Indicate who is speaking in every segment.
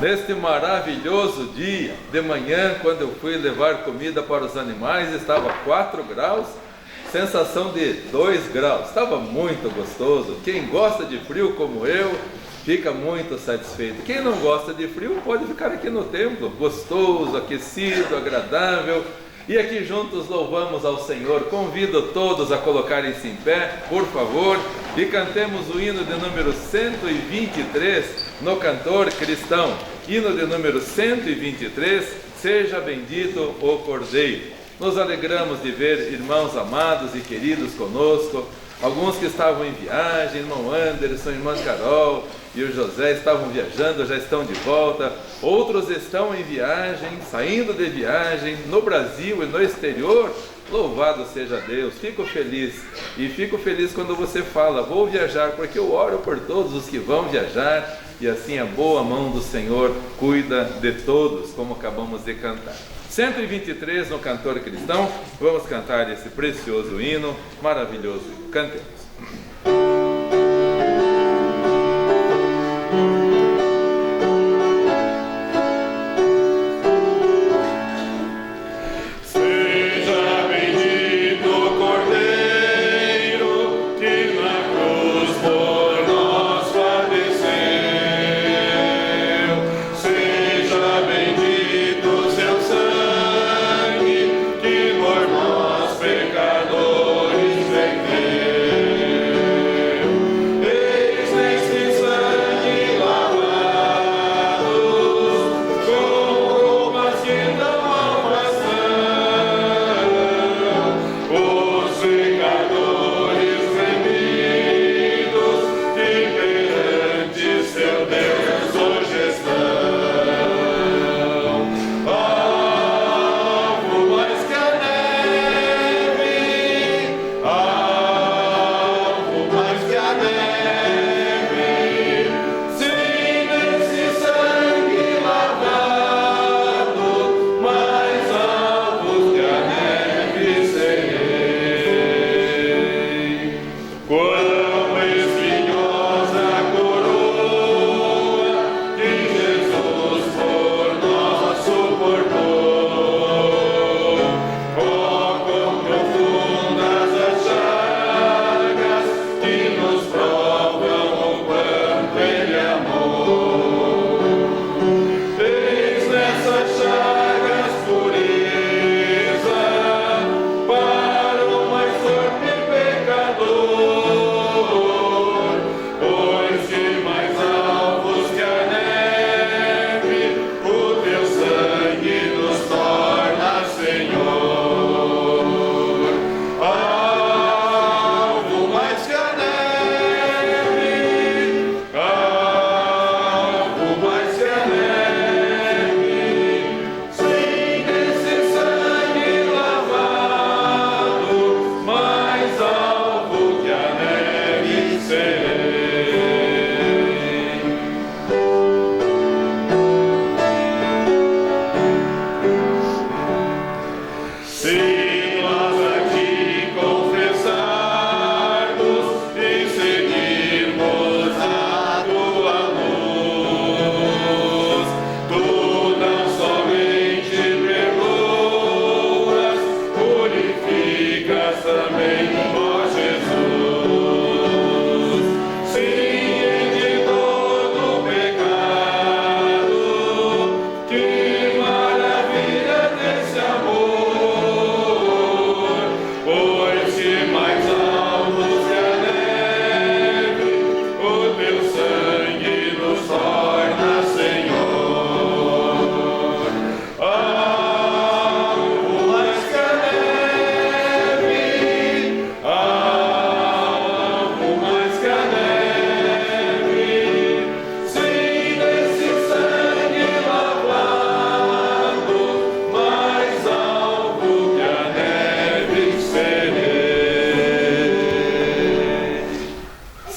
Speaker 1: Neste maravilhoso dia, de manhã, quando eu fui levar comida para os animais, estava 4 graus, sensação de 2 graus, estava muito gostoso. Quem gosta de frio como eu, fica muito satisfeito. Quem não gosta de frio, pode ficar aqui no templo, gostoso, aquecido, agradável. E aqui juntos louvamos ao Senhor. Convido todos a colocarem-se em pé, por favor, e cantemos o hino de número 123 no Cantor Cristão. Hino de número 123, Seja Bendito o Cordeiro. Nos alegramos de ver irmãos amados e queridos conosco, alguns que estavam em viagem, irmão Anderson, irmã Carol e o José estavam viajando, já estão de volta. Outros estão em viagem, saindo de viagem, no Brasil e no exterior. Louvado seja Deus. Fico feliz, e fico feliz quando você fala, vou viajar, porque eu oro por todos os que vão viajar, e assim a boa mão do Senhor cuida de todos, como acabamos de cantar. 123 no Cantor Cristão, vamos cantar esse precioso hino, maravilhoso. Cantemos.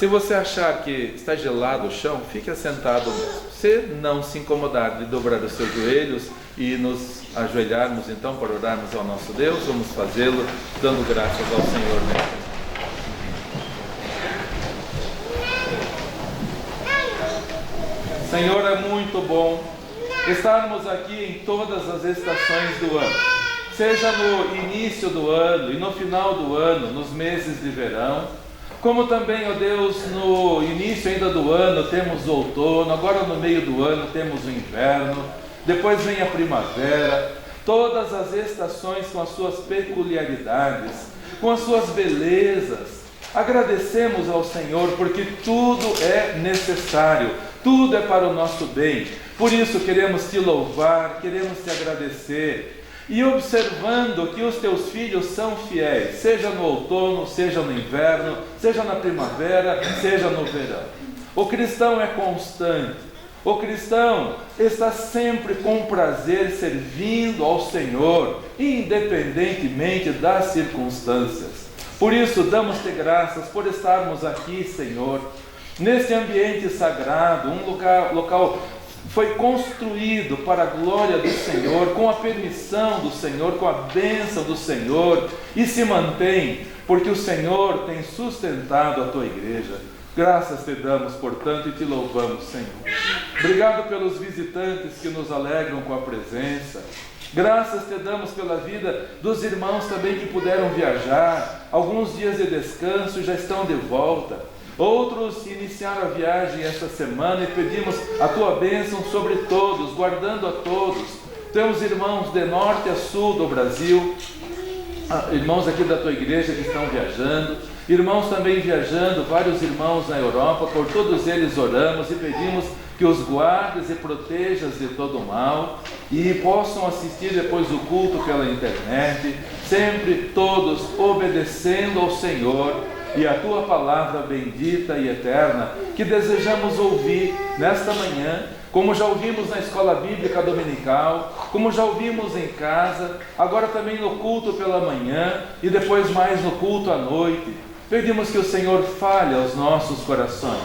Speaker 1: Se você achar que está gelado o chão, fique assentado mesmo. Se não se incomodar de dobrar os seus joelhos e nos ajoelharmos então para orarmos ao nosso Deus, vamos fazê-lo dando graças ao Senhor mesmo. Senhor, é muito bom estarmos aqui em todas as estações do ano, seja no início do ano e no final do ano, nos meses de verão, como também, ó Deus, no início ainda do ano temos o outono, agora no meio do ano temos o inverno, depois vem a primavera, todas as estações com as suas peculiaridades, com as suas belezas. Agradecemos ao Senhor porque tudo é necessário, tudo é para o nosso bem. Por isso queremos te louvar, queremos te agradecer. E observando que os teus filhos são fiéis, seja no outono, seja no inverno, seja na primavera, seja no verão. O cristão é constante, o cristão está sempre com prazer servindo ao Senhor, independentemente das circunstâncias. Por isso damos-te graças por estarmos aqui, Senhor, neste ambiente sagrado, um local foi construído para a glória do Senhor, com a permissão do Senhor, com a bênção do Senhor, e se mantém, porque o Senhor tem sustentado a tua igreja. Graças te damos, portanto, e te louvamos, Senhor. Obrigado pelos visitantes que nos alegram com a presença. Graças te damos pela vida dos irmãos também que puderam viajar, alguns dias de descanso já estão de volta. Outros iniciaram a viagem esta semana e pedimos a tua bênção sobre todos, guardando a todos. Temos irmãos de norte a sul do Brasil, irmãos aqui da tua igreja que estão viajando, irmãos também viajando, vários irmãos na Europa. Por todos eles oramos e pedimos que os guardes e protejas de todo o mal e possam assistir depois o culto pela internet, sempre todos obedecendo ao Senhor e a tua palavra bendita e eterna, que desejamos ouvir nesta manhã, como já ouvimos na escola bíblica dominical, como já ouvimos em casa, agora também no culto pela manhã e depois mais no culto à noite. Pedimos que o Senhor fale aos nossos corações.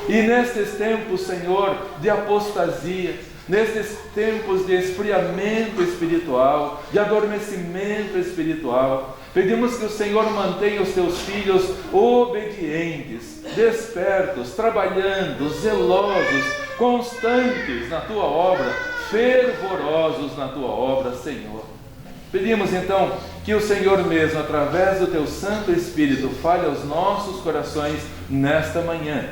Speaker 1: E nestes tempos, Senhor, de apostasia, nestes tempos de esfriamento espiritual, de adormecimento espiritual, pedimos que o Senhor mantenha os teus filhos obedientes, despertos, trabalhando, zelosos, constantes na tua obra, fervorosos na tua obra, Senhor. Pedimos então que o Senhor mesmo, através do teu Santo Espírito, fale aos nossos corações nesta manhã,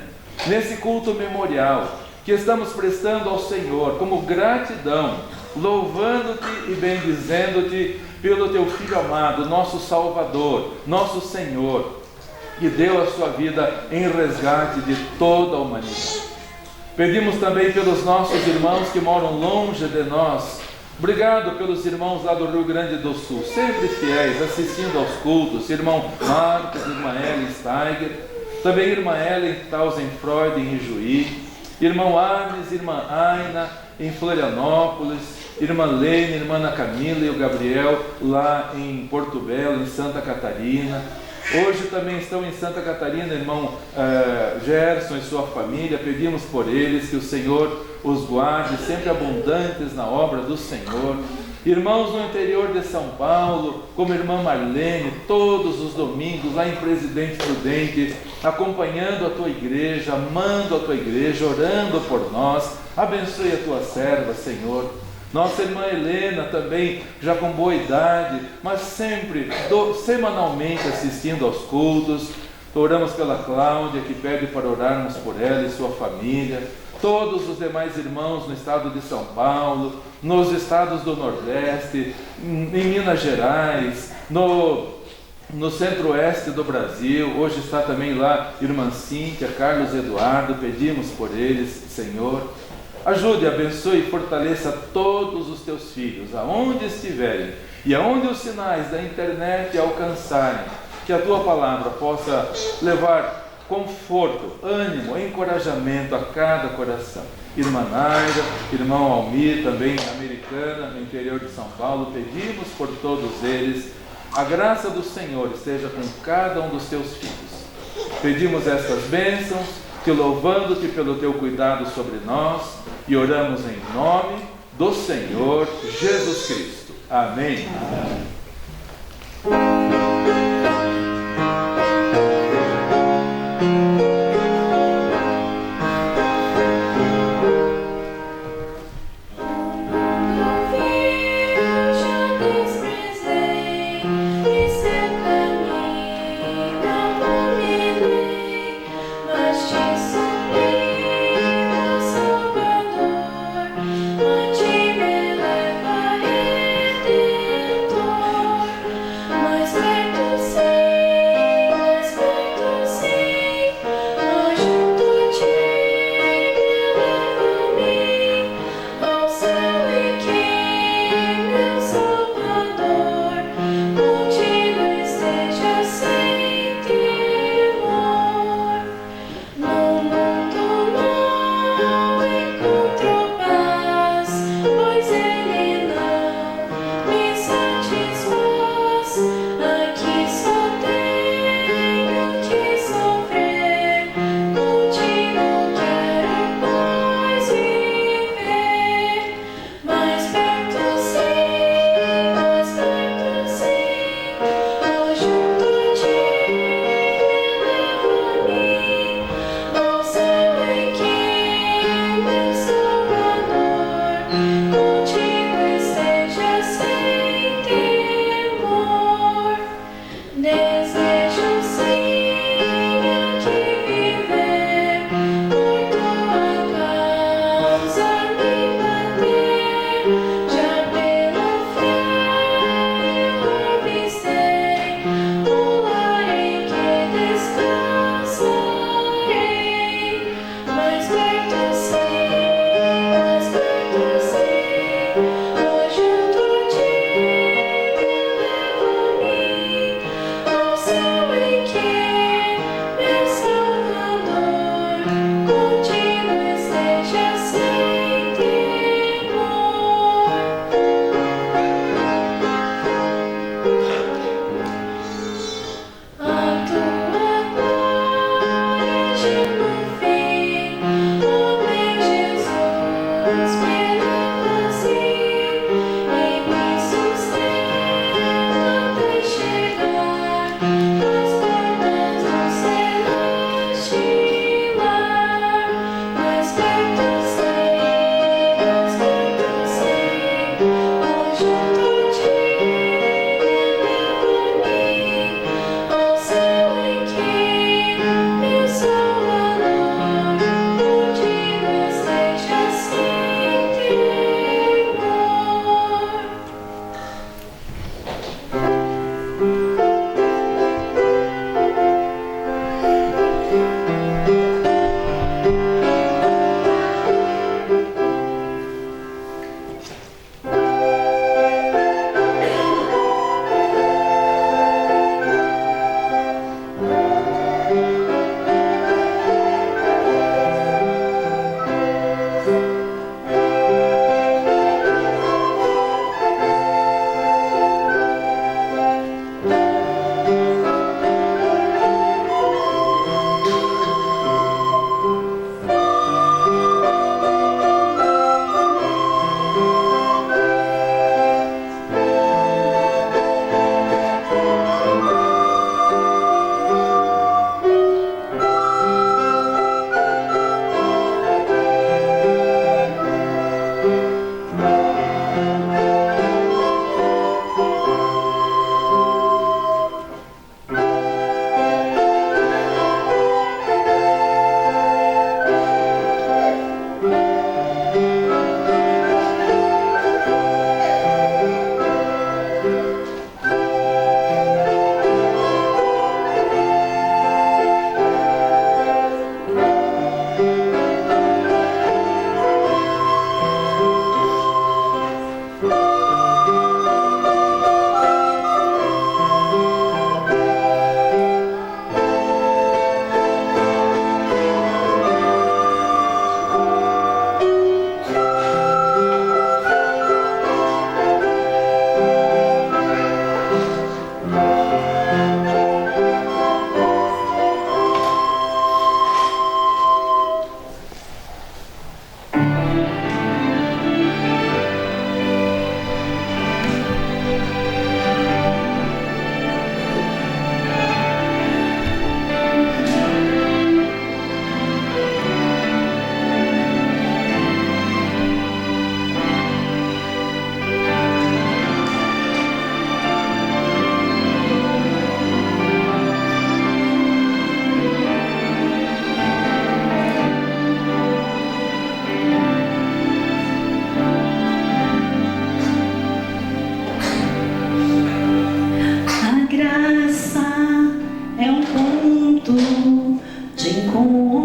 Speaker 1: nesse culto memorial que estamos prestando ao Senhor como gratidão, louvando-te e bendizendo-te pelo teu Filho amado, nosso Salvador, nosso Senhor, que deu a sua vida em resgate de toda a humanidade. Pedimos também pelos nossos irmãos que moram longe de nós. Obrigado pelos irmãos lá do Rio Grande do Sul, sempre fiéis, assistindo aos cultos, irmão Marcos, irmã Ellen Steiger, também irmã Ellen Tausenfreud em Ijuí, irmão Arnes, irmã Aina em Florianópolis, irmã Lene, irmã Ana Camila e o Gabriel lá em Porto Belo, em Santa Catarina. Hoje também estão em Santa Catarina, irmão Gerson e sua família. Pedimos por eles que o Senhor os guarde, sempre abundantes na obra do Senhor. Irmãos no interior de São Paulo, como a irmã Marlene, todos os domingos lá em Presidente Prudente, acompanhando a tua igreja, amando a tua igreja, orando por nós. Abençoe a tua serva, Senhor. Nossa irmã Helena também, já com boa idade, mas sempre, semanalmente assistindo aos cultos. Oramos pela Cláudia, que pede para orarmos por ela e sua família. Todos os demais irmãos no estado de São Paulo, nos estados do Nordeste, em Minas Gerais, no centro-oeste do Brasil. Hoje está também lá irmã Cíntia, Carlos Eduardo. Pedimos por eles, Senhor. Ajude, abençoe e fortaleça todos os teus filhos, aonde estiverem e aonde os sinais da internet alcançarem, que a tua palavra possa levar conforto, ânimo, encorajamento a cada coração. Irmã Naira, irmão Almir, também americana, no interior de São Paulo, pedimos por todos eles. A graça do Senhor esteja com cada um dos teus filhos. Pedimos estas bênçãos, te louvando-te pelo teu cuidado sobre nós, e oramos em nome do Senhor Jesus Cristo. Amém. Amém.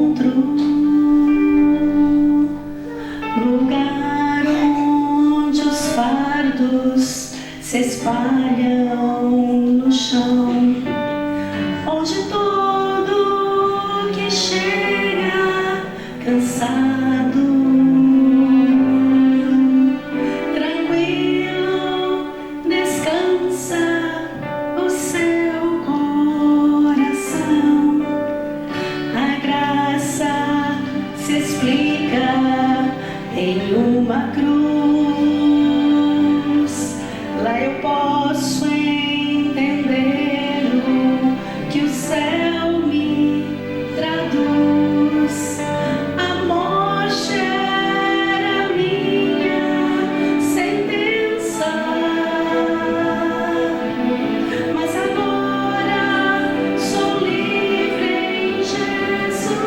Speaker 2: encontro, lugar onde os fardos se espalham no chão, onde todo que chega cansado, tranquilo, descansa o seu coração. A graça se explica em uma cruz. Lá eu posso entender o que o céu me traduz. A morte era minha sentença, mas agora sou livre em Jesus.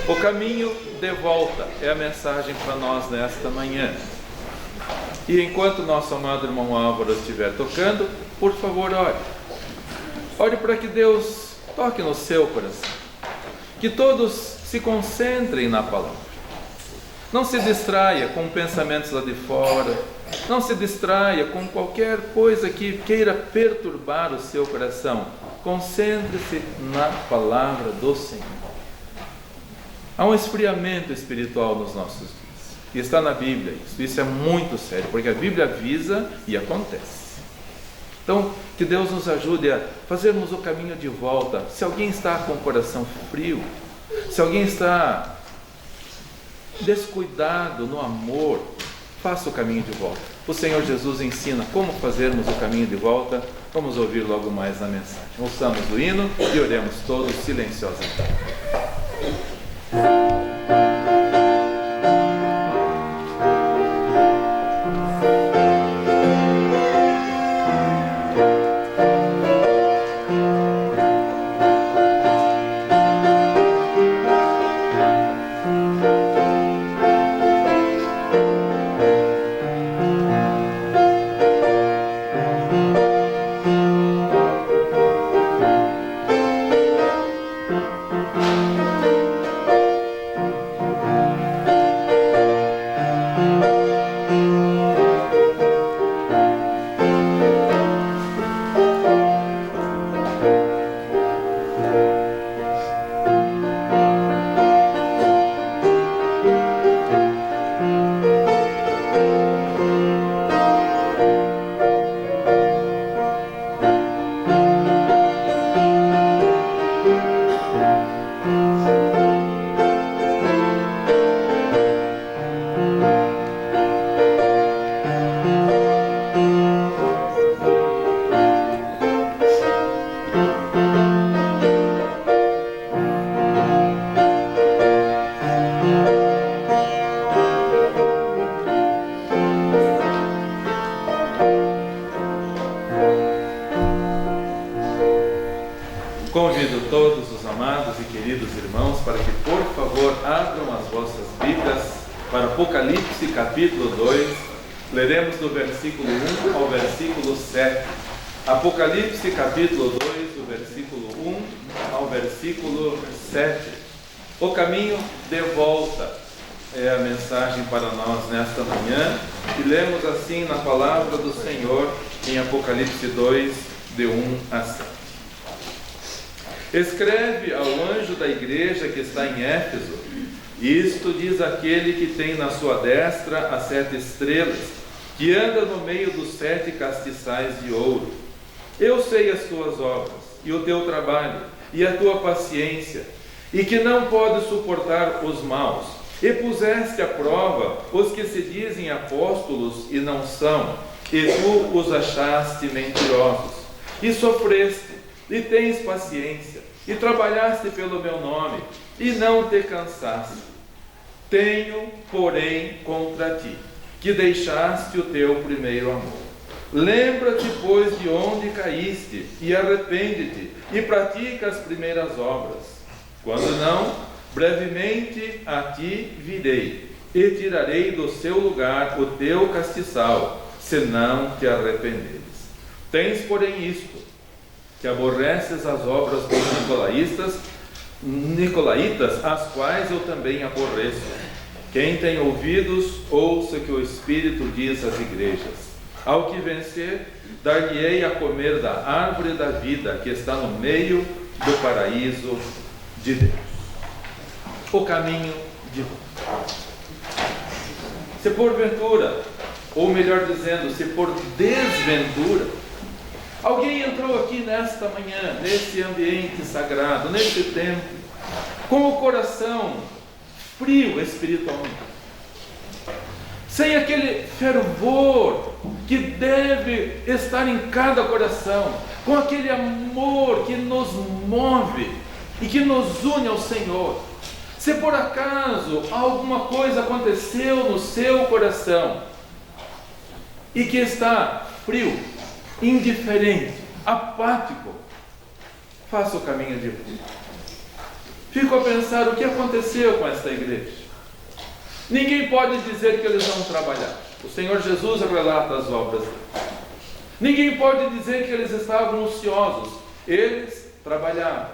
Speaker 1: O caminho de volta é a mensagem para nós nesta manhã. E enquanto nosso amado irmão Álvaro estiver tocando, por favor, ore. Ore para que Deus toque no seu coração. Que todos se concentrem na palavra. Não se distraia com pensamentos lá de fora. Não se distraia com qualquer coisa que queira perturbar o seu coração. Concentre-se na palavra do Senhor. Há um esfriamento espiritual nos nossos dias. E está na Bíblia isso. Isso é muito sério, porque a Bíblia avisa e acontece. Então, que Deus nos ajude a fazermos o caminho de volta. Se alguém está com o coração frio, se alguém está descuidado no amor, faça o caminho de volta. O Senhor Jesus ensina como fazermos o caminho de volta. Vamos ouvir logo mais na mensagem. Ouçamos o hino e oremos todos silenciosamente. Convido todos os amados e queridos irmãos para que, por favor, abram as vossas Bíblias para Apocalipse capítulo 2. Leremos do versículo 1 ao versículo 7. Apocalipse capítulo 2, do versículo 1 ao versículo 7. O caminho de volta é a mensagem para nós nesta manhã. E lemos assim na palavra do Senhor em Apocalipse 2, de 1 a 7. Escreve ao anjo da igreja que está em Éfeso: isto diz aquele que tem na sua destra as 7 estrelas, que anda no meio dos 7 castiçais de ouro. Eu sei as tuas obras, e o teu trabalho, e a tua paciência, e que não podes suportar os maus, e puseste à prova os que se dizem apóstolos e não são, e tu os achaste mentirosos, e sofreste, e tens paciência, e trabalhaste pelo meu nome, e não te cansaste. Tenho, porém, contra ti, que deixaste o teu primeiro amor. Lembra-te, pois, de onde caíste, e arrepende-te, e pratica as primeiras obras. Quando não, brevemente a ti virei, e tirarei do seu lugar o teu castiçal, se não te arrependeres. Tens, porém, isto, que aborreces as obras dos nicolaítas, as quais eu também aborreço. Quem tem ouvidos, ouça o que o Espírito diz às igrejas. Ao que vencer, dar-lhe-ei a comer da árvore da vida, que está no meio do paraíso de Deus. O caminho de volta. Se porventura, ou melhor dizendo, se por desventura, alguém entrou aqui nesta manhã, nesse ambiente sagrado, nesse templo, com o coração frio espiritualmente, sem aquele fervor que deve estar em cada coração, com aquele amor que nos move e que nos une ao Senhor. Se por acaso alguma coisa aconteceu no seu coração e que está frio, indiferente, apático, faça o caminho de volta. fico a pensar o que aconteceu com esta igreja. Ninguém pode dizer que eles não trabalharam. O Senhor Jesus relata as obras deles. Ninguém pode dizer que eles estavam ociosos. Eles trabalharam.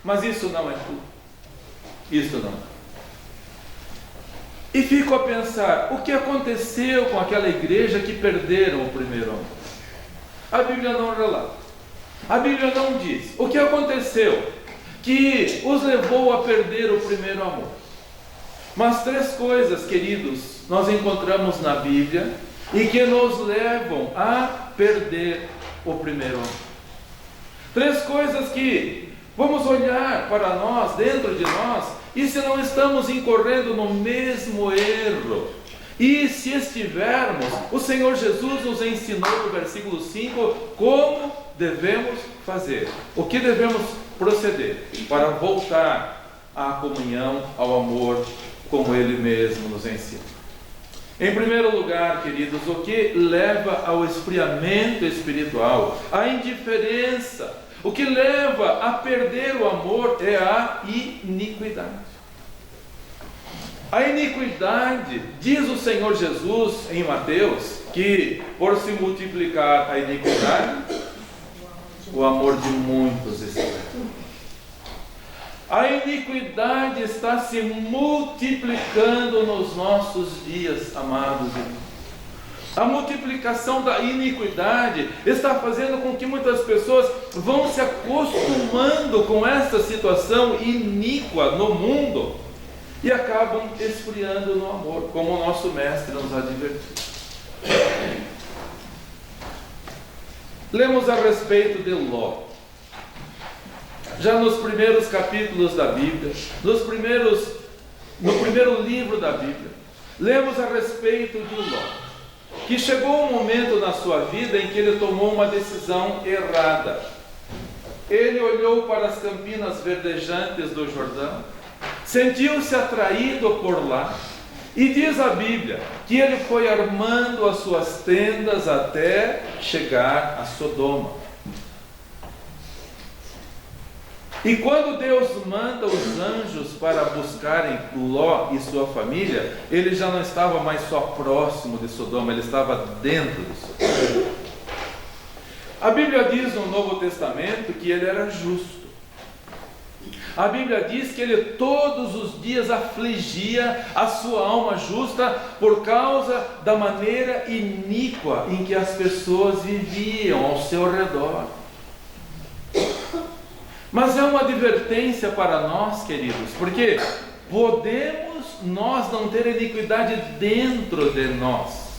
Speaker 1: Mas isso não é tudo. Isso não é. E fico a pensar, o que aconteceu com aquela igreja que perderam o primeiro amor? A Bíblia não relata. A Bíblia não diz. O que aconteceu que os levou a perder o primeiro amor? Mas 3 coisas, queridos, nós encontramos na Bíblia e que nos levam a perder o primeiro amor. 3 coisas que vamos olhar para nós, dentro de nós, e se não estamos incorrendo no mesmo erro. E se estivermos, o Senhor Jesus nos ensinou no versículo 5 como devemos fazer, o que devemos proceder para voltar à comunhão, ao amor, como Ele mesmo nos ensina. Em primeiro lugar, queridos, o que leva ao esfriamento espiritual, à indiferença, o que leva a perder o amor é a iniquidade. A iniquidade, diz o Senhor Jesus em Mateus, que por se multiplicar a iniquidade, o amor de muitos esfria. A iniquidade está se multiplicando nos nossos dias, amados irmãos. A multiplicação da iniquidade está fazendo com que muitas pessoas vão se acostumando com essa situação iníqua no mundo e acabam esfriando no amor, como o nosso mestre nos advertiu. Lemos a respeito de Ló. Já nos primeiros capítulos da Bíblia, no primeiro livro da Bíblia, lemos a respeito de Ló, que chegou um momento na sua vida em que ele tomou uma decisão errada. Ele olhou para as campinas verdejantes do Jordão, sentiu-se atraído por lá, e diz a Bíblia que ele foi armando as suas tendas até chegar a Sodoma. E quando Deus manda os anjos para buscarem Ló e sua família, ele já não estava mais só próximo de Sodoma, ele estava dentro de Sodoma. A Bíblia diz no Novo Testamento que ele era justo. A Bíblia diz que ele todos os dias afligia a sua alma justa por causa da maneira iníqua em que as pessoas viviam ao seu redor. Mas é uma advertência para nós, queridos, porque podemos nós não ter iniquidade dentro de nós.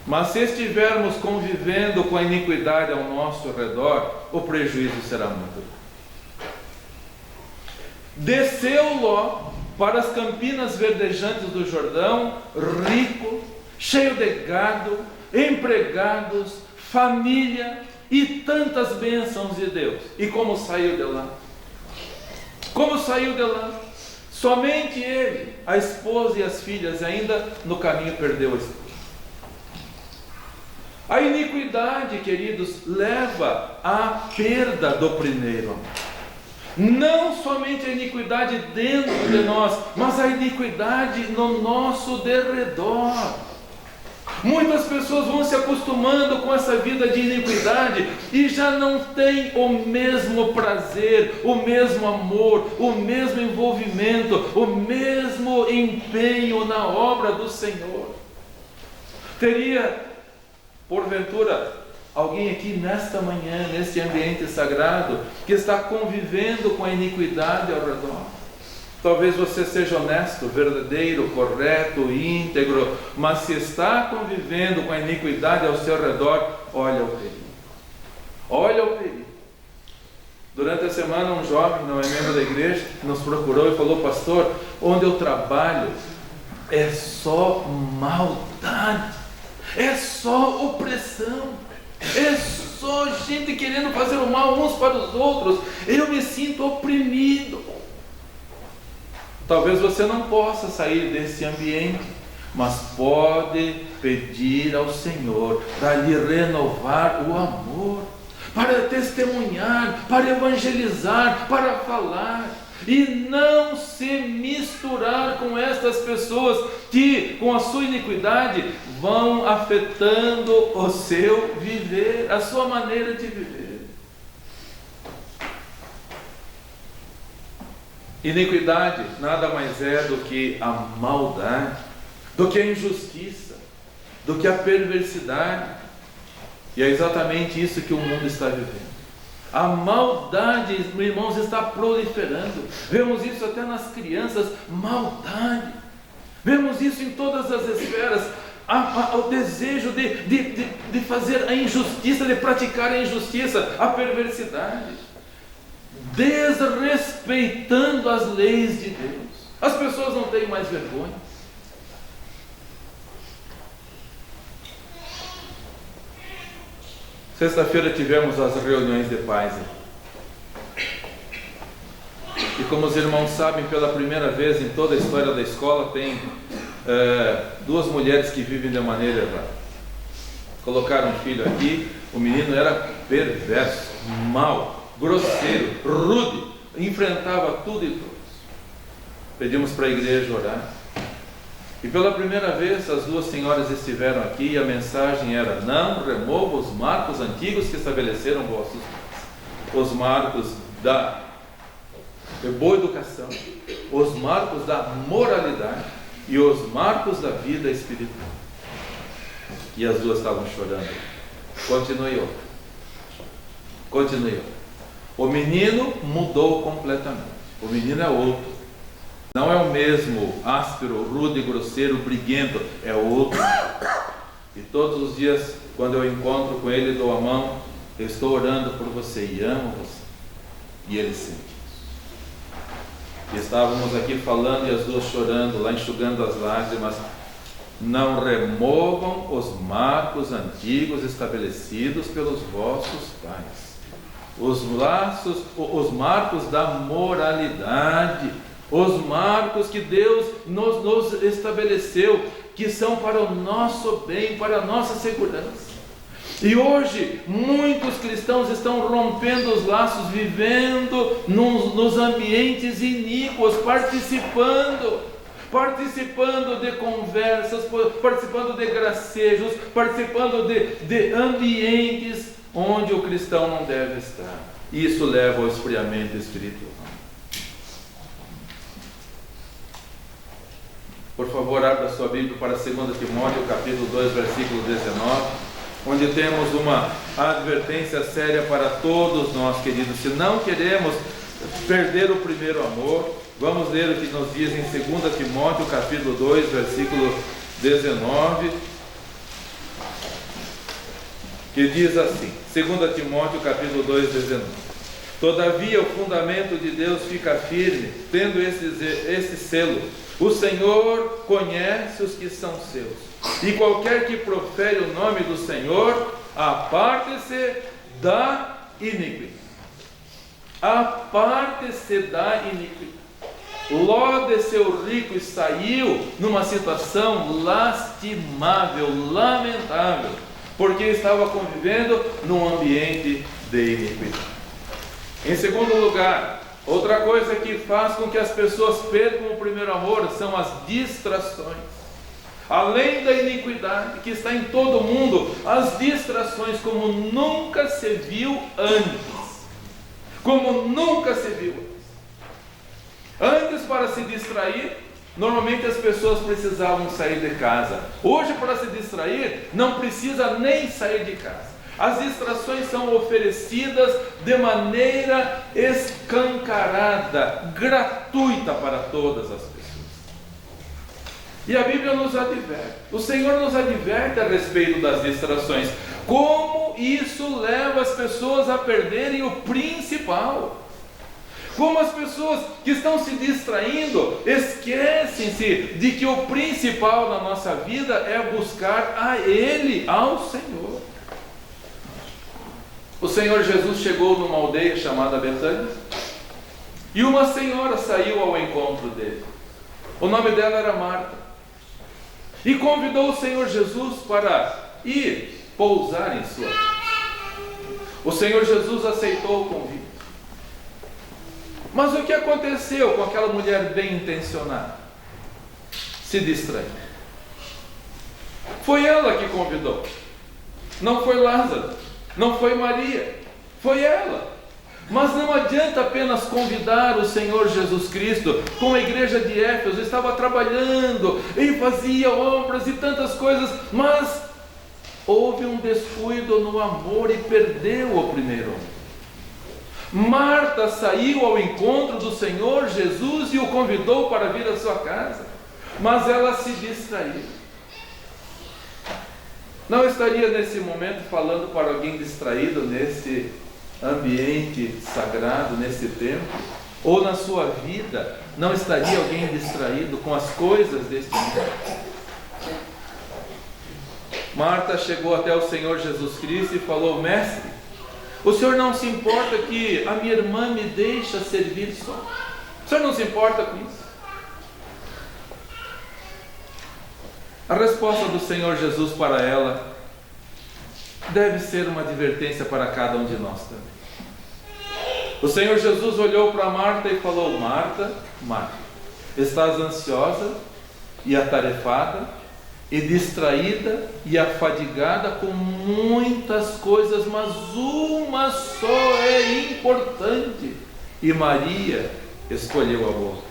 Speaker 1: Mas se estivermos convivendo com a iniquidade ao nosso redor, o prejuízo será muito grande. Desceu Ló para as campinas verdejantes do Jordão, rico, cheio de gado, empregados, família e tantas bênçãos de Deus. E como saiu de lá? Como saiu de lá? Somente ele, a esposa e as filhas, ainda no caminho perdeu a esposa. A iniquidade, queridos, leva à perda do primeiro amor. Não somente a iniquidade dentro de nós, mas a iniquidade no nosso derredor. Muitas pessoas vão se acostumando com essa vida de iniquidade e já não têm o mesmo prazer, o mesmo amor, o mesmo envolvimento, o mesmo empenho na obra do Senhor. Teria, porventura, alguém aqui nesta manhã, neste ambiente sagrado, que está convivendo com a iniquidade ao redor? Talvez você seja honesto, verdadeiro, correto, íntegro, mas se está convivendo com a iniquidade ao seu redor, olha o perigo. Olha o perigo. Durante a semana, um jovem, não é membro da igreja, nos procurou e falou: pastor, onde eu trabalho é só maldade, é só opressão, é só gente querendo fazer o mal uns para os outros, eu me sinto oprimido. Talvez você não possa sair desse ambiente, mas pode pedir ao Senhor para lhe renovar o amor, para testemunhar, para evangelizar, para falar. E não se misturar com estas pessoas que, com a sua iniquidade, vão afetando o seu viver, a sua maneira de viver. Iniquidade nada mais é do que a maldade, do que a injustiça, do que a perversidade. E é exatamente isso que o mundo está vivendo. A maldade, irmãos, está proliferando. Vemos isso até nas crianças, maldade. Vemos isso em todas as esferas. O desejo de fazer a injustiça, de praticar a injustiça, a perversidade, desrespeitando as leis de Deus. As pessoas não têm mais vergonha. Sexta-feira tivemos as reuniões de pais. E como os irmãos sabem, pela primeira vez em toda a história da escola, tem duas mulheres que vivem de maneira errada. Colocaram um filho aqui, o menino era perverso, mau, grosseiro, rude, enfrentava tudo e todos. Pedimos para a igreja orar. E pela primeira vez as duas senhoras estiveram aqui e a mensagem era: não remova os marcos antigos que estabeleceram vossos pais. Os marcos da boa educação, os marcos da moralidade e os marcos da vida espiritual. E as duas estavam chorando. Continue outra. Continue outra. O menino mudou completamente. O menino é outro. Não é o mesmo áspero, rude, grosseiro, briguento, é outro. E todos os dias, quando eu encontro com ele, dou a mão, eu estou orando por você e amo você. E ele sente isso. E estávamos aqui falando e as duas chorando, lá enxugando as lágrimas. Não removam os marcos antigos estabelecidos pelos vossos pais. Os laços, os marcos da moralidade, os marcos que Deus nos estabeleceu, que são para o nosso bem, para a nossa segurança. E hoje, muitos cristãos estão rompendo os laços, vivendo nos ambientes iníquos, participando de conversas, participando de gracejos, participando de ambientes onde o cristão não deve estar. Isso leva ao esfriamento espiritual. Por favor, abra sua Bíblia para 2 Timóteo, capítulo 2, versículo 19, onde temos uma advertência séria para todos nós, queridos. Se não queremos perder o primeiro amor, vamos ler o que nos diz em 2 Timóteo, capítulo 2, versículo 19, que diz assim, 2 Timóteo, capítulo 2, 19. Todavia o fundamento de Deus fica firme, tendo esse selo: o Senhor conhece os que são seus, e qualquer que profere o nome do Senhor, aparte-se da iniquidade. Aparte-se da iniquidade. Ló desceu rico e saiu numa situação lastimável, lamentável, porque estava convivendo num ambiente de iniquidade. Em segundo lugar, outra coisa que faz com que as pessoas percam o primeiro amor são as distrações. Além da iniquidade que está em todo mundo, as distrações como nunca se viu antes. Como nunca se viu antes. Antes, para se distrair, normalmente as pessoas precisavam sair de casa. Hoje, para se distrair, não precisa nem sair de casa. As distrações são oferecidas de maneira escancarada, gratuita para todas as pessoas. E a Bíblia nos adverte, o Senhor nos adverte a respeito das distrações. Como isso leva as pessoas a perderem o principal. Como as pessoas que estão se distraindo esquecem-se de que o principal na nossa vida é buscar a Ele, ao Senhor. O Senhor Jesus chegou numa aldeia chamada Betânia e uma senhora saiu ao encontro dele. O nome dela era Marta. E convidou o Senhor Jesus para ir pousar em sua casa. O Senhor Jesus aceitou o convite. Mas o que aconteceu com aquela mulher bem intencionada? Se distraiu. Foi ela que convidou. Não foi Lázaro, não foi Maria, foi ela. Mas não adianta apenas convidar o Senhor Jesus Cristo, como a igreja de Éfeso estava trabalhando e fazia obras e tantas coisas, mas houve um descuido no amor e perdeu o primeiro amor. Marta saiu ao encontro do Senhor Jesus e o convidou para vir à sua casa, mas ela se distraiu. Não estaria nesse momento falando para alguém distraído nesse ambiente sagrado, nesse templo? Ou na sua vida, não estaria alguém distraído com as coisas deste mundo? Marta chegou até o Senhor Jesus Cristo e falou: Mestre, o Senhor não se importa que a minha irmã me deixa servir só? O Senhor não se importa com isso? A resposta do Senhor Jesus para ela deve ser uma advertência para cada um de nós também. O Senhor Jesus olhou para Marta e falou: Marta, Marta, estás ansiosa e atarefada e distraída e afadigada com muitas coisas, mas uma só é importante, e Maria escolheu a boa.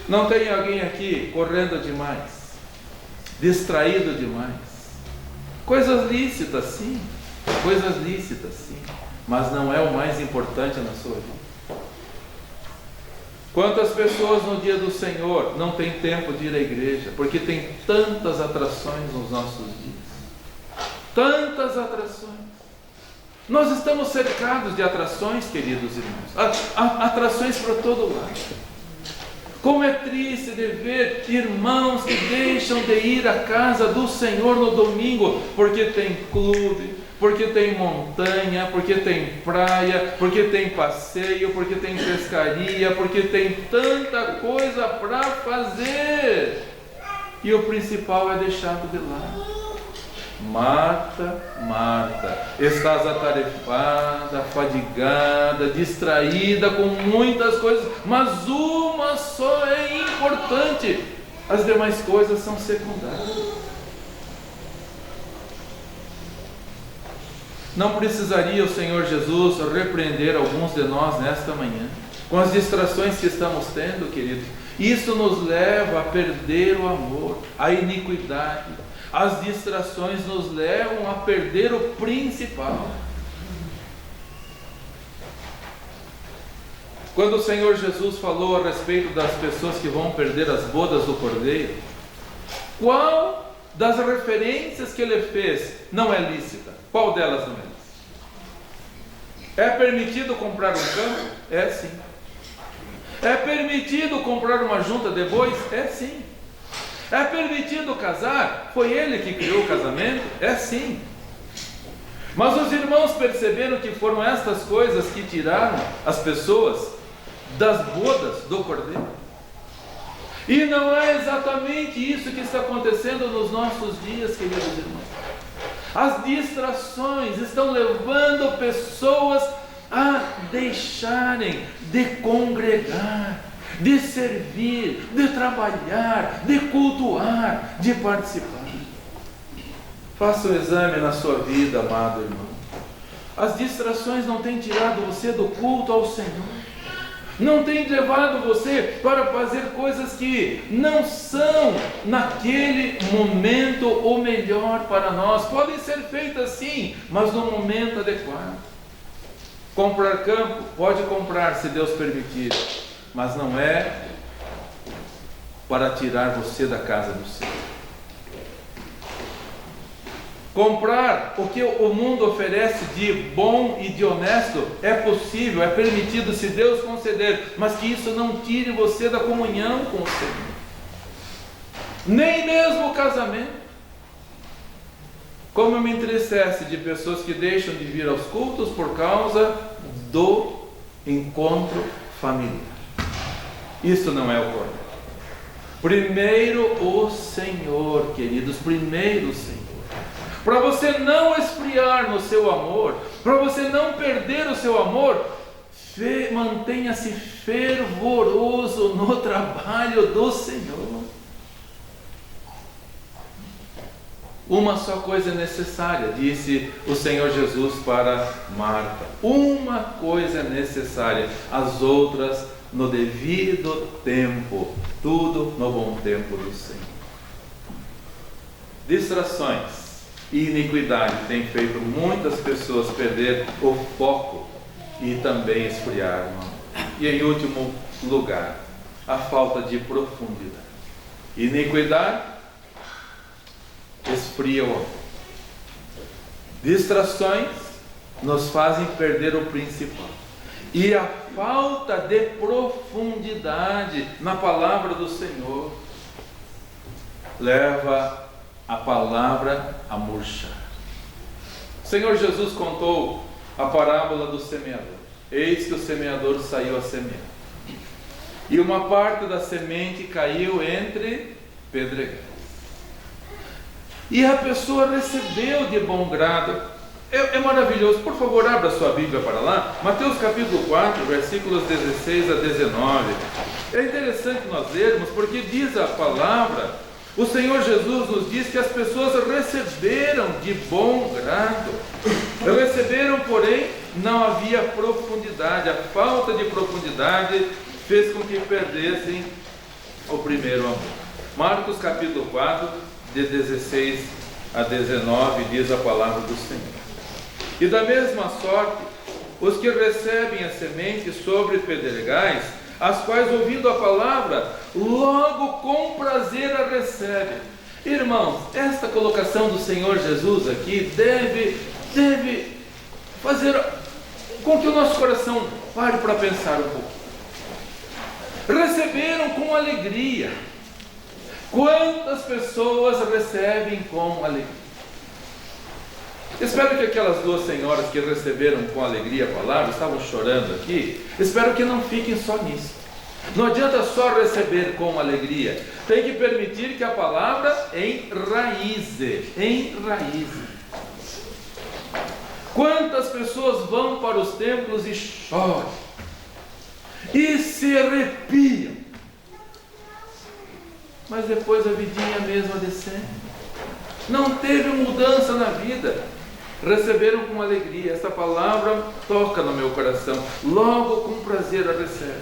Speaker 1: Não tem alguém aqui correndo demais, distraído demais? Coisas lícitas sim, mas não é o mais importante na sua vida. Quantas pessoas no dia do Senhor não têm tempo de ir à igreja, porque tem tantas atrações nos nossos dias? Tantas atrações. Nós estamos cercados de atrações, queridos irmãos. Atrações para todo lado. Como é triste de ver irmãos que deixam de ir à casa do Senhor no domingo, porque tem clube, porque tem montanha, porque tem praia, porque tem passeio, porque tem pescaria, porque tem tanta coisa para fazer, e o principal é deixado de lado. Marta, Marta, estás atarefada, fadigada, distraída com muitas coisas, mas uma só é importante, as demais coisas são secundárias. Não precisaria o Senhor Jesus repreender alguns de nós nesta manhã, com as distrações que estamos tendo, queridos? Isso nos leva a perder o amor, a iniquidade. As distrações nos levam a perder o principal. Quando o Senhor Jesus falou a respeito das pessoas que vão perder as bodas do Cordeiro, qual das referências que ele fez não é lícita? Qual delas não é lícita? É permitido comprar um campo? É sim. É permitido comprar uma junta de bois? É sim. É permitido casar? Foi ele que criou o casamento? É sim. Mas os irmãos perceberam que foram estas coisas que tiraram as pessoas das bodas do Cordeiro? E não é exatamente isso que está acontecendo nos nossos dias, queridos irmãos. As distrações estão levando pessoas a deixarem de congregar, de servir, de trabalhar, de cultuar, de participar. Faça um exame na sua vida, amado irmão. As distrações não têm tirado você do culto ao Senhor, não têm levado você para fazer coisas que não são naquele momento o melhor para nós. Podem ser feitas sim, mas no momento adequado. Comprar campo, pode comprar se Deus permitir, mas não é para tirar você da casa do Senhor. Comprar o que o mundo oferece de bom e de honesto é possível, é permitido se Deus conceder, mas que isso não tire você da comunhão com o Senhor. Nem mesmo o casamento. Como me entristece de pessoas que deixam de vir aos cultos por causa do encontro familiar. Isso não é o correto. Primeiro o Senhor, queridos, primeiro o Senhor. para você não esfriar no seu amor, para você não perder o seu amor, mantenha-se fervoroso no trabalho do Senhor. Uma só coisa é necessária, disse o Senhor Jesus para Marta. Uma coisa é necessária, as outras no devido tempo, tudo no bom tempo do Senhor. Distrações e iniquidade têm feito muitas pessoas perder o foco e também esfriar o amor. E em último lugar, a falta de profundidade. Iniquidade esfria o amor. Distrações nos fazem perder o principal. E a falta de profundidade na palavra do Senhor leva a palavra a murchar. O Senhor Jesus contou a parábola do semeador. Eis que o semeador saiu a semear. E uma parte da semente caiu entre pedregais. E a pessoa recebeu de bom grado. É maravilhoso. Por favor, abra sua Bíblia para lá. Mateus capítulo 4, versículos 16 a 19. É interessante nós lermos, porque diz a palavra, o Senhor Jesus nos diz que as pessoas receberam de bom grado. Receberam, porém, não havia profundidade. A falta de profundidade fez com que perdessem o primeiro amor. Marcos capítulo 4, de 16 a 19, diz a palavra do Senhor. E da mesma sorte, os que recebem a semente sobre pedregais, as quais, ouvindo a palavra, logo com prazer a recebem. Irmãos, esta colocação do Senhor Jesus aqui deve fazer com que o nosso coração pare para pensar um pouco. Receberam com alegria. Quantas pessoas recebem com alegria? Espero que aquelas duas senhoras que receberam com alegria a palavra, estavam chorando aqui, espero que não fiquem só nisso. Não adianta só receber com alegria, tem que permitir que a palavra enraize. Quantas pessoas vão para os templos e choram, e se arrepiam, mas depois a vidinha mesmo descendo, não teve mudança na vida. Receberam com alegria, essa palavra toca no meu coração, logo com prazer a recebem,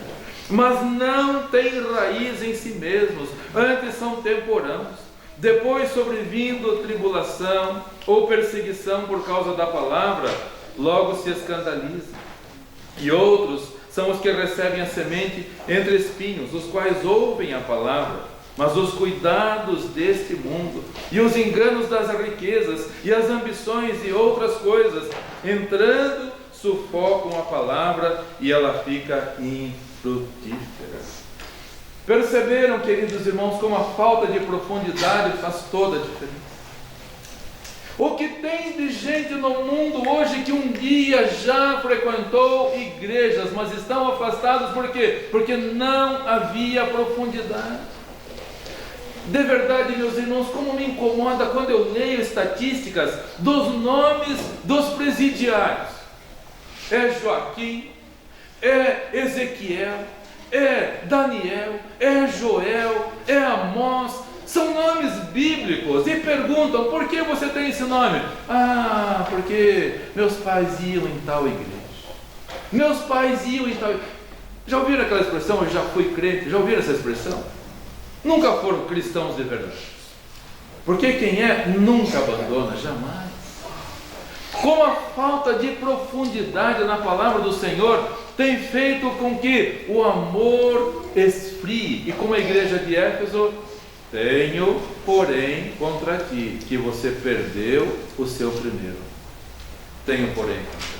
Speaker 1: mas não tem raiz em si mesmos, antes são temporãos, depois sobrevindo tribulação ou perseguição por causa da palavra, logo se escandalizam. E outros são os que recebem a semente entre espinhos, os quais ouvem a palavra, mas os cuidados deste mundo, e os enganos das riquezas, e as ambições e outras coisas, entrando, sufocam a palavra, e ela fica infrutífera. Perceberam, queridos irmãos, como a falta de profundidade faz toda a diferença? O que tem de gente no mundo hoje que um dia já frequentou igrejas, mas estão afastados, por quê? Porque não havia profundidade. De verdade, meus irmãos, como me incomoda quando eu leio estatísticas dos nomes dos presidiários. É Joaquim, é Ezequiel, é Daniel, é Joel, é Amós. São nomes bíblicos e perguntam, por que você tem esse nome? Ah, porque meus pais iam em tal igreja. Meus pais iam em tal igreja. Já ouviram aquela expressão, eu já fui crente? Já ouviram essa expressão? Nunca foram cristãos de verdade. Porque quem é, nunca abandona, jamais. Como a falta de profundidade na palavra do Senhor tem feito com que o amor esfrie. E como a igreja de Éfeso, tenho, porém, contra ti, que você perdeu o seu primeiro. Tenho, porém, contra ti.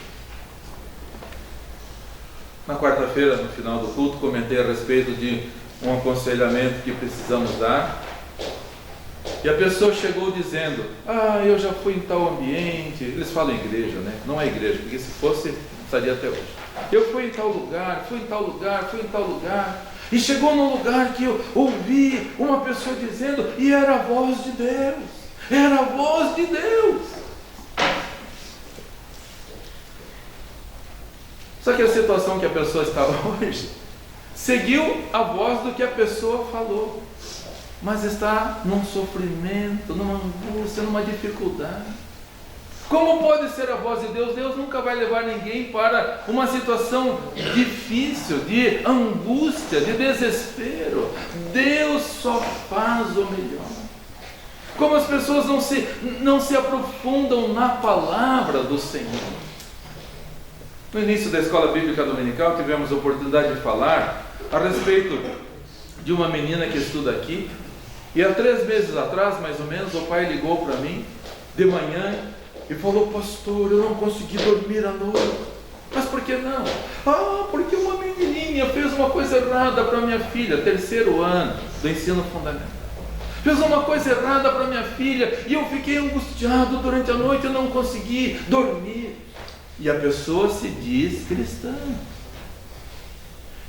Speaker 1: Na quarta-feira, no final do culto, comentei a respeito de um aconselhamento que precisamos dar, e a pessoa chegou dizendo, eu já fui em tal ambiente, eles falam igreja, né? Não é igreja, porque se fosse, estaria até hoje. Eu fui em tal lugar, fui em tal lugar, fui em tal lugar, e chegou num lugar que eu ouvi uma pessoa dizendo, e era a voz de Deus, Era a voz de Deus. Só que a situação que a pessoa estava hoje seguiu a voz do que a pessoa falou, mas está num sofrimento, numa angústia, numa dificuldade. Como pode ser a voz de Deus? Deus nunca vai levar ninguém para uma situação difícil, de angústia, de desespero. Deus só faz o melhor. Como as pessoas não se aprofundam na palavra do Senhor. No início da escola bíblica dominical, tivemos a oportunidade de falar a respeito de uma menina que estuda aqui. E há 3 meses atrás, mais ou menos, o pai ligou para mim de manhã e falou: pastor, eu não consegui dormir à noite. Mas por que não? Porque uma menininha fez uma coisa errada para minha filha, 3º ano do ensino fundamental. Fez uma coisa errada para minha filha e eu fiquei angustiado durante a noite, eu não consegui dormir. E a pessoa se diz cristã.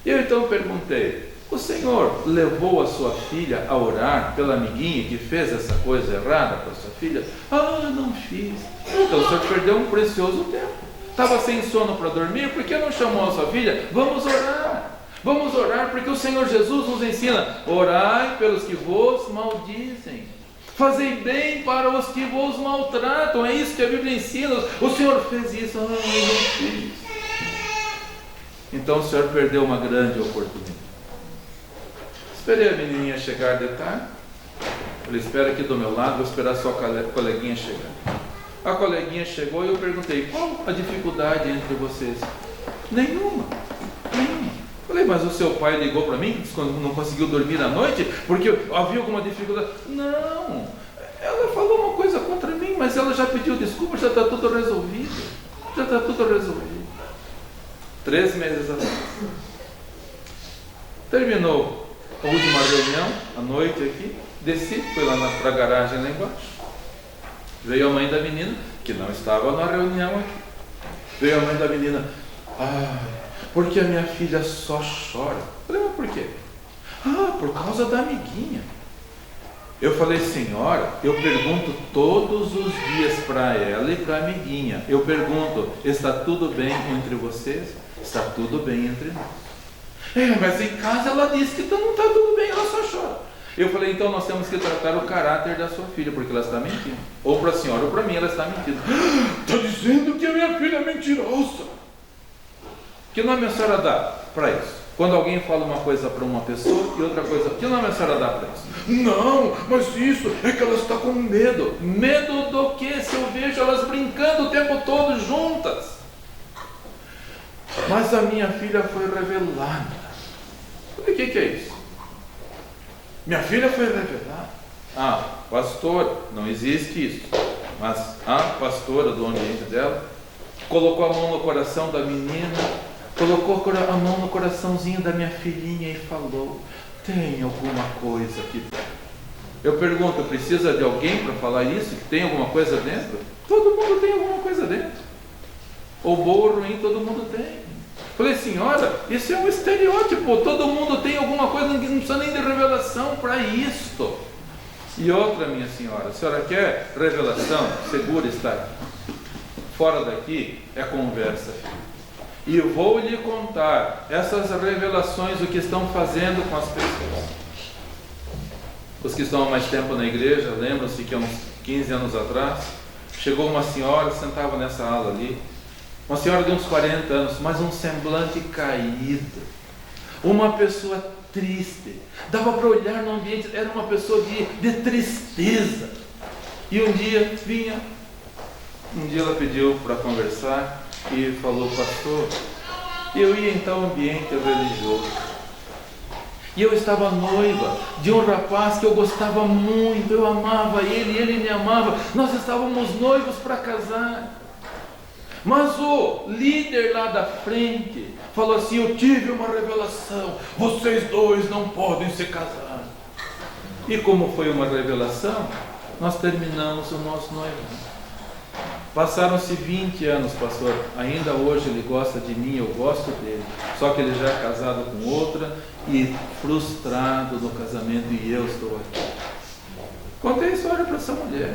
Speaker 1: Eu então perguntei: o Senhor levou a sua filha a orar pela amiguinha que fez essa coisa errada para sua filha? Não fiz. Então o Senhor perdeu um precioso tempo. Estava sem sono para dormir, por que não chamou a sua filha? Vamos orar. Vamos orar, porque o Senhor Jesus nos ensina: orai pelos que vos maldizem, fazei bem para os que vos maltratam. É isso que a Bíblia ensina. O Senhor fez isso. Eu não fiz. Então o Senhor perdeu uma grande oportunidade. Esperei a menininha chegar de tarde. Falei: espera aqui do meu lado, vou esperar só a coleguinha chegar. A coleguinha chegou e eu perguntei: qual a dificuldade entre vocês? Nenhuma. Falei: mas o seu pai ligou para mim quando não conseguiu dormir à noite porque havia alguma dificuldade? Não, ela falou uma coisa contra mim, mas ela já pediu desculpa, já está tudo resolvido. 3 meses atrás. Terminou a última reunião, à noite aqui, desci, fui lá para a garagem lá embaixo. Veio a mãe da menina, que não estava na reunião aqui. Veio a mãe da menina: porque a minha filha só chora. Falei: mas por quê? Por causa da amiguinha. Eu falei: senhora, eu pergunto todos os dias para ela e para a amiguinha. Eu pergunto: está tudo bem entre vocês? Está tudo bem entre nós. Mas em casa ela disse que não está tudo bem, ela só chora. Eu falei: então nós temos que tratar o caráter da sua filha, porque ela está mentindo. Ou para a senhora ou para mim ela está mentindo. Está dizendo que a minha filha é mentirosa. Que nome a senhora dá para isso? Quando alguém fala uma coisa para uma pessoa e outra coisa, que nome a senhora dá para isso? Não, mas isso é que ela está com medo. Medo do quê? Se eu vejo elas brincando o tempo todo juntas. Mas a minha filha foi revelada. O que é isso? Minha filha foi revelada. Pastor, não existe isso. Mas a pastora do ambiente dela colocou a mão no coração da menina, colocou a mão no coraçãozinho da minha filhinha e falou: tem alguma coisa aqui dentro? Eu pergunto: precisa de alguém para falar isso? Que tem alguma coisa dentro? Todo mundo tem alguma coisa dentro. Ou boa ou ruim, todo mundo tem. Falei: senhora, isso é um estereótipo. Todo mundo tem alguma coisa, não precisa nem de revelação para isto. E outra, minha senhora, a senhora quer revelação? Segura, está aqui. Fora daqui é conversa. E vou lhe contar essas revelações, o que estão fazendo com as pessoas. Os que estão há mais tempo na igreja, lembram-se que há uns 15 anos atrás, chegou uma senhora, sentava nessa ala ali, uma senhora de uns 40 anos, mas um semblante caído, uma pessoa triste, dava para olhar no ambiente, era uma pessoa de tristeza. E um dia ela pediu para conversar e falou: pastor, eu ia em tal ambiente religioso e eu estava noiva de um rapaz que eu gostava muito, eu amava ele, ele me amava, nós estávamos noivos para casar. Mas o líder lá da frente falou assim: eu tive uma revelação, vocês dois não podem se casar. E como foi uma revelação, nós terminamos o nosso noivado. Passaram-se 20 anos, pastor, ainda hoje ele gosta de mim, eu gosto dele, só que ele já é casado com outra e frustrado no casamento, e eu estou aqui. Contei a história para essa mulher.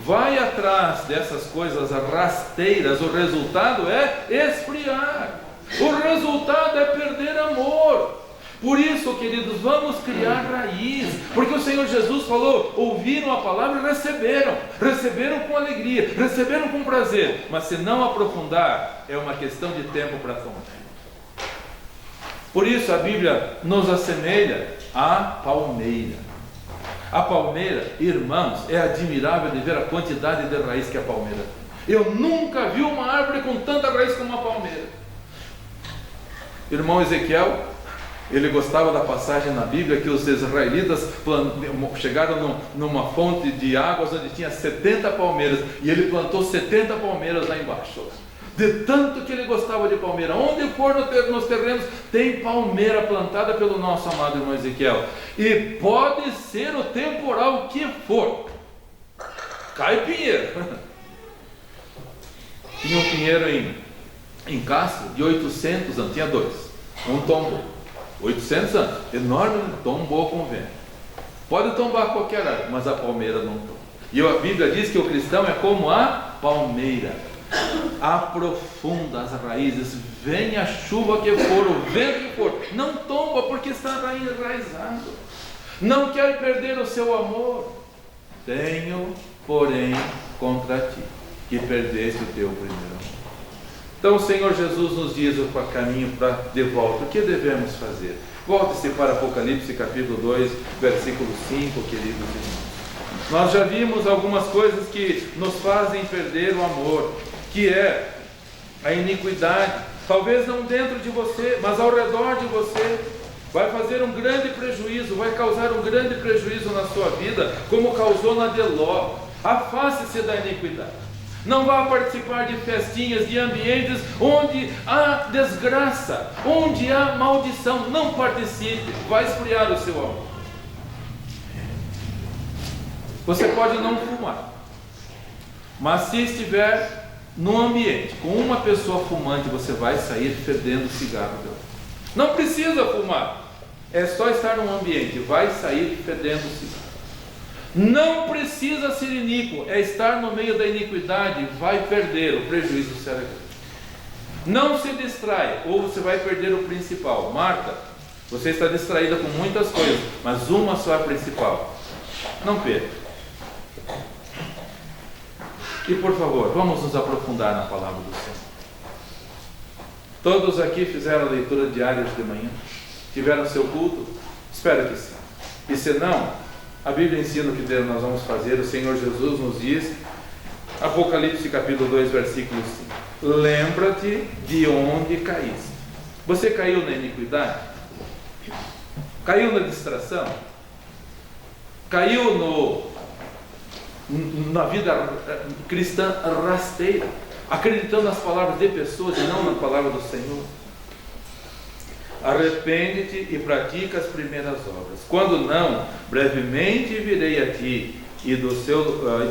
Speaker 1: Vai atrás dessas coisas rasteiras, o resultado é esfriar. O resultado é perder amor. Por isso, queridos, vamos criar raiz, porque o Senhor Jesus falou, ouviram a palavra e receberam com alegria, receberam com prazer, mas se não aprofundar, é uma questão de tempo para tomar. Por isso a Bíblia nos assemelha à palmeira. A palmeira, irmãos, é admirável de ver a quantidade de raiz que a palmeira tem. Eu nunca vi uma árvore com tanta raiz como uma palmeira. Irmão Ezequiel, ele gostava da passagem na Bíblia que os israelitas chegaram numa fonte de águas onde tinha 70 palmeiras, e ele plantou 70 palmeiras lá embaixo. De tanto que ele gostava de palmeira, onde for nos terrenos tem palmeira plantada pelo nosso amado irmão Ezequiel, e pode ser o temporal que for, cai pinheiro. Tinha um pinheiro em Castro de 800 anos, tinha dois, um tombou, 800 anos, enorme, tombou com o vento. Pode tombar qualquer árvore, mas a palmeira não tomba. E a Bíblia diz que o cristão é como a palmeira, aprofunda as raízes, vem a chuva que for, o vento que for, não tomba porque está enraizado, não quer perder o seu amor. Tenho, porém, contra ti, que perdeste o teu primeiro amor. Então o Senhor Jesus nos diz o caminho de volta. O que devemos fazer? Volte-se para Apocalipse capítulo 2, versículo 5, queridos irmãos. Nós já vimos algumas coisas que nos fazem perder o amor, que é a iniquidade, talvez não dentro de você, mas ao redor de você, vai fazer um grande prejuízo, vai causar um grande prejuízo na sua vida, como causou na de Ló. Afaste-se da iniquidade. Não vá participar de festinhas, de ambientes onde há desgraça, onde há maldição. Não participe, vai esfriar o seu amor. Você pode não fumar, mas se estiver num ambiente com uma pessoa fumante, você vai sair fedendo cigarro dela. Não precisa fumar, é só estar num ambiente, vai sair fedendo cigarro. Não precisa ser iníquo, é estar no meio da iniquidade, vai perder, o prejuízo será grande. Não se distraia, ou você vai perder o principal. Marta, você está distraída com muitas coisas, mas uma só é a principal. Não perca. E por favor, vamos nos aprofundar na palavra do Senhor. Todos aqui fizeram a leitura diária de manhã? Tiveram seu culto? Espero que sim. E se não, a Bíblia ensina o que nós vamos fazer. O Senhor Jesus nos diz, Apocalipse capítulo 2, versículo 5. Lembra-te de onde caíste. Você caiu na iniquidade? Caiu na distração? Caiu na vida cristã rasteira, acreditando nas palavras de pessoas e não na palavra do Senhor? Arrepende-te e pratica as primeiras obras. Quando não, brevemente virei a ti e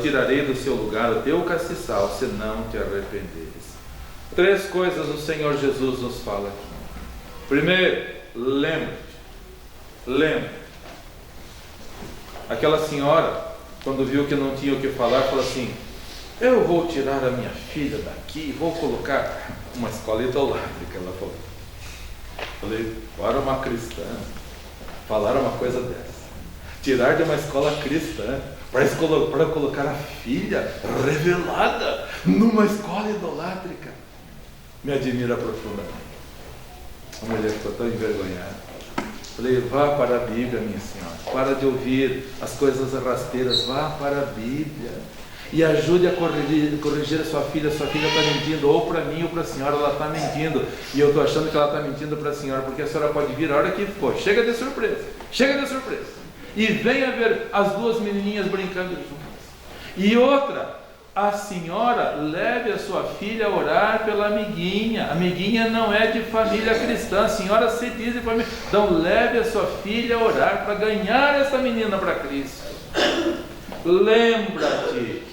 Speaker 1: tirarei do seu lugar o teu castiçal, se não te arrependeres. 3 coisas o Senhor Jesus nos fala aqui. Primeiro, lembra. Aquela senhora, quando viu que não tinha o que falar, falou assim: eu vou tirar a minha filha daqui, vou colocar uma escola idolátrica. Ela falou. Falei, para uma cristã falar uma coisa dessa, tirar de uma escola cristã para colocar a filha revelada numa escola idolátrica, me admira profundamente. A mulher ficou tão envergonhada. Falei, vá para a Bíblia, minha senhora, para de ouvir as coisas rasteiras, vá para a Bíblia e ajude a corrigir a sua filha está mentindo, ou para mim ou para a senhora, ela está mentindo, e eu estou achando que ela está mentindo para a senhora, porque a senhora pode vir a hora que for, chega de surpresa, e venha ver as 2 menininhas brincando juntas. E outra, a senhora leve a sua filha a orar pela amiguinha. A amiguinha não é de família cristã, a senhora se diz de família, então leve a sua filha a orar para ganhar essa menina para Cristo.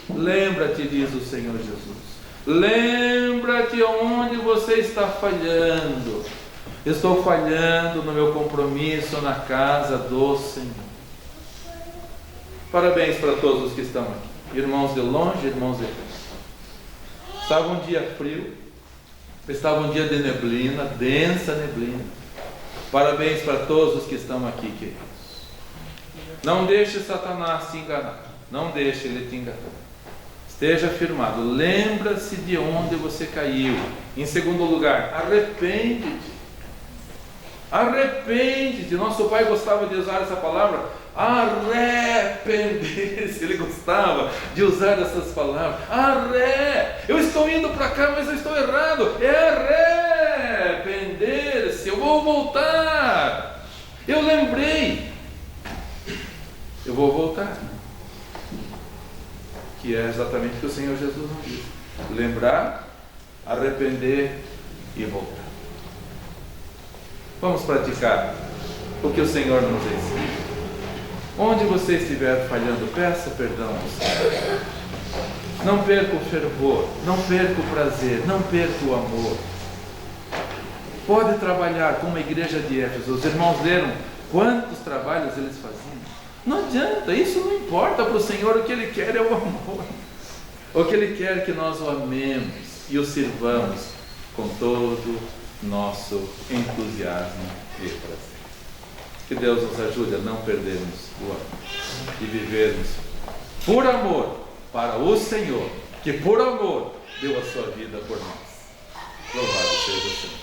Speaker 1: Lembra-te, diz o Senhor Jesus. Lembra-te onde você está falhando. Estou falhando no meu compromisso na casa do Senhor. Parabéns para todos os que estão aqui, irmãos de longe, irmãos de perto. Estava um dia frio, estava um dia de neblina, densa neblina. Parabéns para todos os que estão aqui, queridos. Não deixe Satanás te enganar, não deixe ele te enganar. Esteja firmado, lembra-se de onde você caiu. Em segundo lugar, arrepende-te. Arrepende-te. Nosso pai gostava de usar essa palavra, arrepender-se. Ele gostava de usar essas palavras. Eu estou indo para cá, mas eu estou errado. É arrepender-se. Eu vou voltar. Eu lembrei. Eu vou voltar. Que é exatamente o que o Senhor Jesus nos diz: lembrar, arrepender e voltar. Vamos praticar o que o Senhor nos ensina. Onde você estiver falhando, peça perdão ao Senhor. Não perca o fervor, não perca o prazer, não perca o amor. Pode trabalhar como a igreja de Éfeso. Os irmãos leram quantos trabalhos eles faziam. Não adianta, isso não importa para o Senhor. O que Ele quer é o amor. O que Ele quer é que nós o amemos e o sirvamos com todo nosso entusiasmo e prazer. Que Deus nos ajude a não perdermos o amor e vivermos por amor para o Senhor, que por amor deu a sua vida por nós. Louvado seja o Senhor.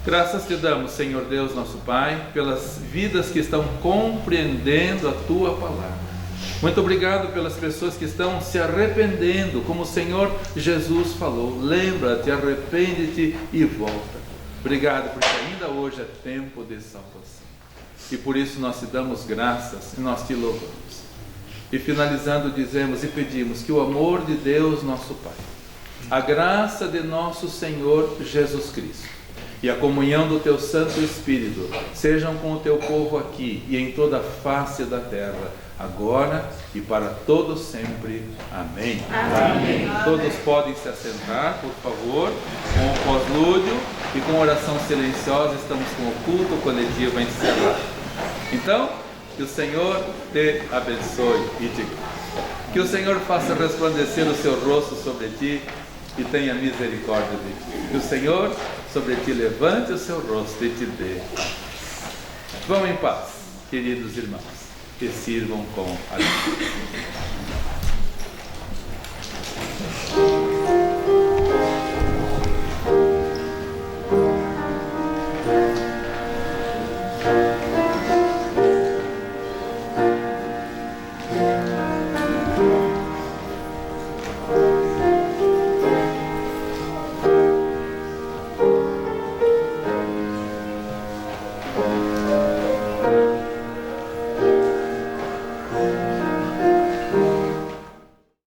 Speaker 1: Graças te damos, Senhor Deus, nosso Pai, pelas vidas que estão compreendendo a Tua palavra. Muito obrigado pelas pessoas que estão se arrependendo, como o Senhor Jesus falou. Lembra-te, arrepende-te e volta. Obrigado, porque ainda hoje é tempo de salvação. E por isso nós te damos graças e nós te louvamos. E finalizando, dizemos e pedimos que o amor de Deus, nosso Pai, a graça de nosso Senhor Jesus Cristo e a comunhão do Teu Santo Espírito sejam com o Teu povo aqui e em toda a face da terra, agora e para todos sempre. Amém.
Speaker 2: Amém.
Speaker 1: Todos podem se assentar, por favor, com o pós-lúdio e com oração silenciosa. Estamos com o culto coletivo a encerrar. Então, que o Senhor te abençoe e te guarde. Que o Senhor faça resplandecer o seu rosto sobre ti e tenha misericórdia de ti. Que o Senhor sobre ti levante o seu rosto e te dê paz. Vão em paz, queridos irmãos, que sirvam com alegria.